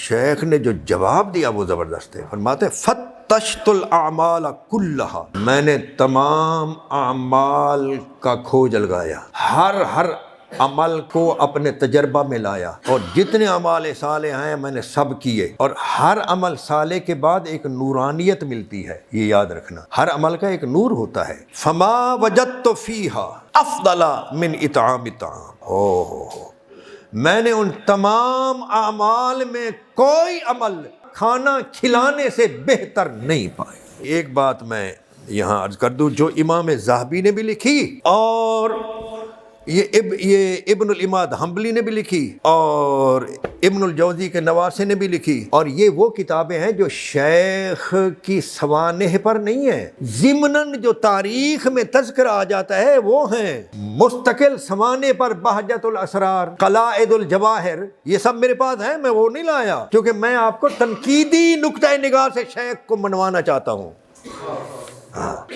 شیخ نے جو جواب دیا وہ زبردست ہے. فرماتے ہیں فتشت الاعمال کلھا، میں نے تمام اعمال کا کھوج لگایا، ہر عمل کو اپنے تجربہ میں لایا، اور جتنے اعمال صالح ہیں میں نے سب کیے، اور ہر عمل صالح کے بعد ایک نورانیت ملتی ہے، یہ یاد رکھنا، ہر عمل کا ایک نور ہوتا ہے. فما وجدت فیہا افضل من اطعام الطعام، میں نے ان تمام اعمال میں کوئی عمل کھانا کھلانے سے بہتر نہیں پایا. ایک بات میں یہاں عرض کر دوں جو امام ذہبی نے بھی لکھی اور یہ ابن الاماد حنبلی نے بھی لکھی اور ابن الجوزی کے نواسے نے بھی لکھی، اور یہ وہ کتابیں ہیں جو شیخ کی سوانح پر نہیں ہیں، ضمناً جو تاریخ میں تذکرہ آ جاتا ہے وہ ہیں مستقل سوانح پر. بہجت الاسرار، قلائد الجواہر، یہ سب میرے پاس ہیں، میں وہ نہیں لایا کیونکہ میں آپ کو تنقیدی نقطہ نگاہ سے شیخ کو منوانا چاہتا ہوں.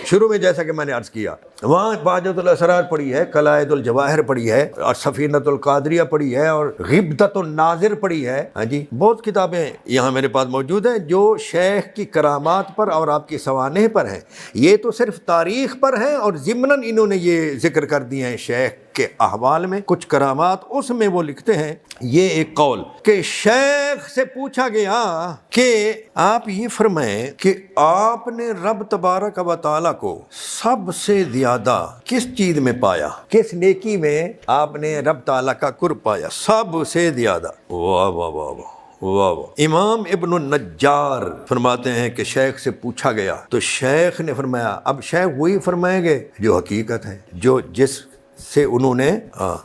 شروع میں جیسا کہ میں نے عرض کیا وہاں بہجت الاسرار پڑھی ہے، قلائد الجواہر پڑھی ہے، اور سفینۃ القادریہ پڑھی ہے، اور غبدۃ الناظر پڑھی ہے. ہاں جی، بہت کتابیں یہاں میرے پاس موجود ہیں جو شیخ کی کرامات پر اور آپ کی سوانح پر ہیں. یہ تو صرف تاریخ پر ہیں اور ضمناً انہوں نے یہ ذکر کر دیے ہیں شیخ کے احوال میں کچھ کرامات. اس میں وہ لکھتے ہیں یہ ایک قول کہ شیخ سے پوچھا گیا کہ آپ یہ فرمائیں کہ آپ نے رب تبارک و تعالیٰ کو سب سے زیادہ کس چیز میں پایا، کس نیکی میں آپ نے رب تعالیٰ کا قرب پایا سب سے زیادہ. واہ واہ واہ واہ واہ واہ. امام ابن النجار فرماتے ہیں کہ شیخ سے پوچھا گیا تو شیخ نے فرمایا، اب شیخ وہی فرمائیں گے جو حقیقت ہے، جو جس سے انہوں نے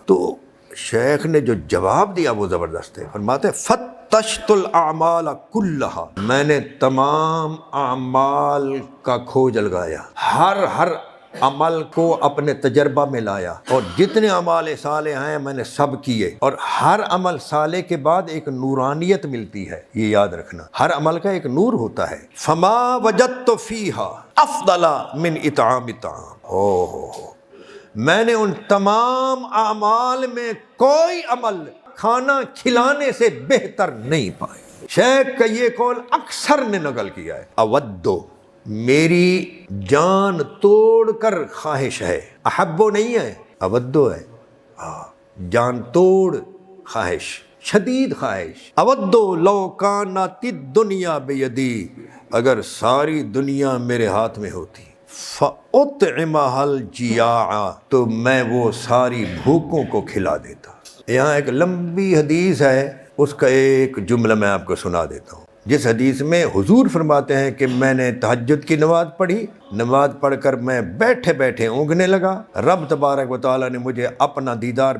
تو شیخ نے جو جواب دیا وہ زبردست ہے. فرماتے ہیں فتشت الاعمال کلھا، میں نے تمام اعمال کا کھوج لگایا، ہر عمل کو اپنے تجربہ میں لایا، اور جتنے اعمال صالح ہیں میں نے سب کیے، اور ہر عمل صالح کے بعد ایک نورانیت ملتی ہے، یہ یاد رکھنا، ہر عمل کا ایک نور ہوتا ہے. فما وجدت فیہا افضل من اطعام الطعام، میں نے ان تمام اعمال میں کوئی عمل کھانا کھلانے سے بہتر نہیں پایا. شیخ کا یہ قول اکثر نے نقل کیا ہے. اودو، میری جان توڑ کر خواہش ہے، احبو نہیں ہے، اودو ہے، جان توڑ خواہش، شدید خواہش. اودو لو کانت الدنیا بیدی، اگر ساری دنیا میرے ہاتھ میں ہوتی، فَأُطْعِمَهَا الْجِيَاعَ، تو میں وہ ساری بھوکوں کو کھلا دیتا. یہاں ایک لمبی حدیث ہے، اس کا ایک جملہ میں آپ کو سنا دیتا ہوں. جس حدیث میں حضور فرماتے ہیں کہ میں نے تہجد کی نماز پڑھی، نماز پڑھ کر میں بیٹھے بیٹھے اونگنے لگا، رب تبارک و تعالیٰ نے مجھے اپنا دیدار،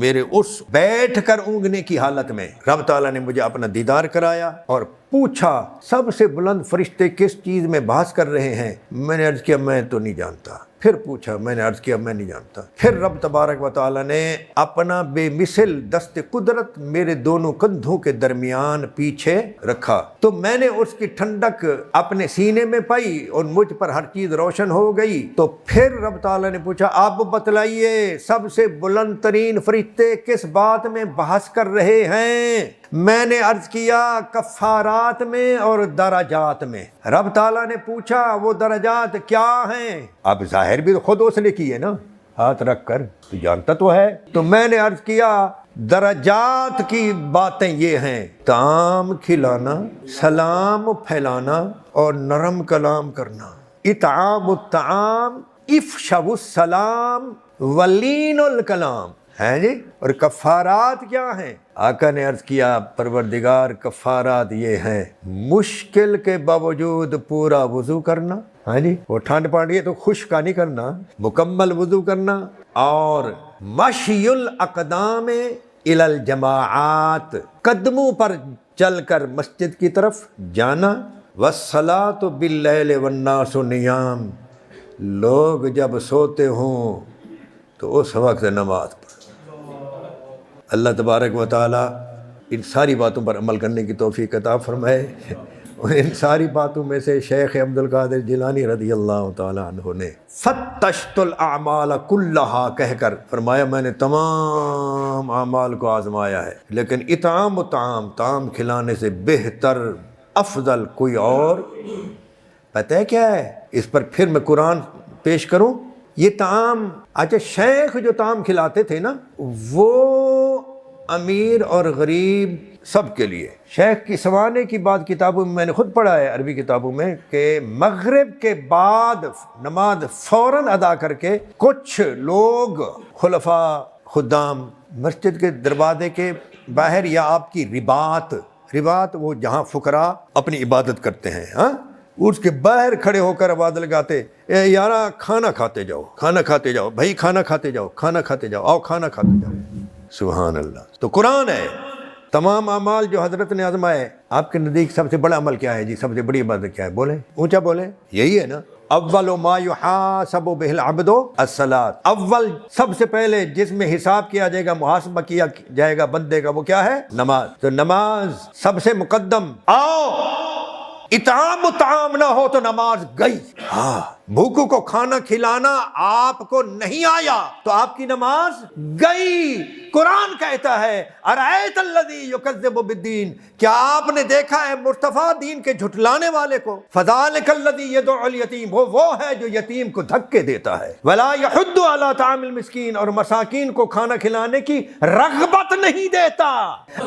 میرے اس بیٹھ کر اونگنے کی حالت میں رب تعالیٰ نے مجھے اپنا دیدار کرایا، اور پوچھا سب سے بلند فرشتے کس چیز میں بحث کر رہے ہیں. میں نے عرض کیا میں تو نہیں جانتا. پھر پوچھا، میں نے عرض کیا میں نہیں جانتا. پھر رب تبارک و تعالیٰ نے اپنا بے مثل دست قدرت میرے دونوں کندھوں کے درمیان پیچھے رکھا، تو میں نے اس کی ٹھنڈک اپنے سینے میں پائی اور مجھ پر ہر چیز روشن ہو گئی. تو پھر رب تعالیٰ نے پوچھا آپ بتلائیے سب سے بلند ترین فرشتے کس بات میں بحث کر رہے ہیں. میں نے عرض کیا کفارات میں اور درجات میں. رب تعالیٰ نے پوچھا وہ درجات کیا ہیں؟ اب ظاہر بھی خود اس نے کی ہے نا، ہاتھ رکھ کر تو جانتا تو ہے. تو میں نے عرض کیا درجات کی باتیں یہ ہیں، طعام کھلانا، سلام پھیلانا اور نرم کلام کرنا. اطعام الطعام، افشاء السلام، ولین الکلام ہے جی. اور کفارات کیا ہیں؟ آقا نے عرض کیا پروردگار کفارات یہ ہیں مشکل کے باوجود پورا وضو کرنا، ہاں جی، وہ ٹھنڈ پڑ رہی ہے تو خشکا نہیں کرنا، مکمل وضو کرنا، اور مشی الاقدام الی الجماعات، قدموں پر چل کر مسجد کی طرف جانا. والصلاۃ باللیل والناس نیام، لوگ جب سوتے ہوں تو اس وقت نماز پڑھ. اللہ تبارک و تعالی ان ساری باتوں پر عمل کرنے کی توفیق عطا فرمائے. اور ان ساری باتوں میں سے شیخ عبد القادر جیلانی رضی اللہ تعالیٰ عنہ نے فتشت الاعمال کلہا کہہ کر فرمایا میں نے تمام اعمال کو آزمایا ہے، لیکن اطعام و طعام کھلانے سے بہتر افضل کوئی اور پتہ ہے کیا ہے؟ اس پر پھر میں قرآن پیش کروں۔ یہ طعام، اچھا شیخ جو طعام کھلاتے تھے نا وہ امیر اور غریب سب کے لیے۔ شیخ کی سوانے کی بات کتابوں میں نے خود پڑھا ہے، عربی کتابوں میں، کہ مغرب کے بعد نماز فوراً ادا کر کے کچھ لوگ خلفاء خدام مسجد کے دروازے کے باہر یا آپ کی رباط وہ جہاں فقراء اپنی عبادت کرتے ہیں، ہاں اس کے باہر کھڑے ہو کر آواز لگاتے، اے یارا کھانا کھاتے جاؤ، کھانا کھاتے جاؤ، بھائی کھانا کھاتے جاؤ، کھانا کھاتے جاؤ، آؤ کھانا کھاتے جاؤ۔ سبحان اللہ۔ تو قرآن ہے، تمام اعمال جو حضرت نے آزمائے، آپ کے نزدیک سب سے بڑا عمل کیا ہے جی؟ سب سے بڑی عبادت کیا ہے؟ بولیں، اونچا بولیں۔ یہی ہے نا، اول ما یحاسب بہ العبد الصلاۃ، اول سب سے پہلے جس میں حساب کیا جائے گا، محاسبہ کیا جائے گا بندے کا، وہ کیا ہے؟ نماز۔ تو نماز سب سے مقدم۔ آؤ اطعام و طعام نہ ہو تو نماز گئی۔ ہاں، بھوکوں کو کھانا کھلانا آپ کو نہیں آیا تو آپ کی نماز گئی۔ قرآن کہتا ہے ارأیت الذی یکذب بالدین، کیا آپ نے دیکھا ہے مصطفیٰ دین کے جھٹلانے والے کو؟ فذلک الذی یدعو الیتیم، وہ ہے جو یتیم کو دھکے دیتا ہے۔ ولا یحض علی طعام المسکین، اور مساکین کو کھانا کھلانے کی رغبت نہیں دیتا۔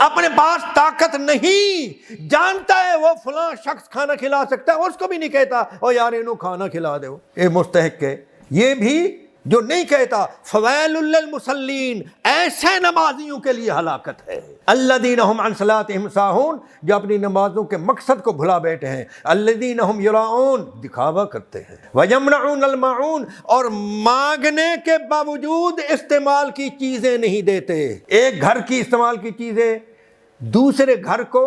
اپنے پاس طاقت نہیں، جانتا ہے وہ فلاں شخص کھانا کھلا سکتا ہے، اس کو بھی نہیں کہتا او یار انہوں کھانا کھلا دو، اے مستحق ہے۔ یہ بھی جو نہیں کہتا فویل للمصلین، ایسے نمازیوں کے لیے ہلاکت ہے۔ الذین هم عن صلاتهم ساہون، جو اپنی نمازوں کے مقصد کو بھلا بیٹھے ہیں۔ الذین هم یراؤن، دکھاوا کرتے ہیں۔ ویمنعون الماعون، اور مانگنے کے باوجود استعمال کی چیزیں نہیں دیتے۔ ایک گھر کی استعمال کی چیزیں دوسرے گھر کو،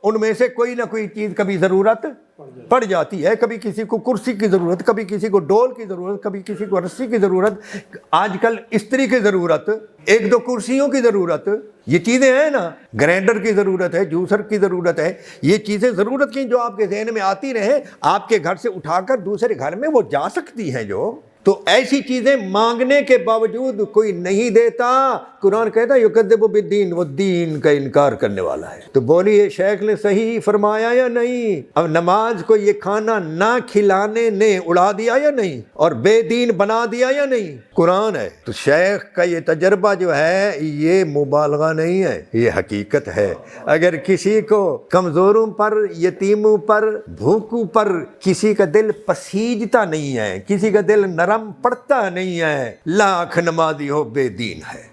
ان میں سے کوئی نہ کوئی چیز کبھی ضرورت پڑ جاتی ہے، کبھی کسی کو کرسی کی ضرورت، کبھی کسی کو ڈول کی ضرورت، کبھی کسی کو رسی کی ضرورت، آج کل استری کی ضرورت، ایک دو کرسیوں کی ضرورت، یہ چیزیں ہیں نا، گرینڈر کی ضرورت ہے، جوسر کی ضرورت ہے، یہ چیزیں ضرورت کی جو آپ کے ذہن میں آتی رہیں، آپ کے گھر سے اٹھا کر دوسرے گھر میں وہ جا سکتی ہیں جو، تو ایسی چیزیں مانگنے کے باوجود کوئی نہیں دیتا۔ قرآن کہتا ہے یکذب بالدین، وہ دین کا انکار کرنے والا ہے۔ تو بولیے شیخ نے صحیح فرمایا یا نہیں؟ اب نماز کو یہ کھانا نہ کھلانے نے اڑا دیا یا نہیں، اور بے دین بنا دیا یا نہیں؟ قرآن ہے۔ تو شیخ کا یہ تجربہ جو ہے یہ مبالغہ نہیں ہے، یہ حقیقت ہے۔ اگر کسی کو کمزوروں پر، یتیموں پر، بھوکوں پر کسی کا دل پسیجتا نہیں ہے، کسی کا دل نرم پڑتا نہیں ہے، لاکھ نمازی ہو بے دین ہے۔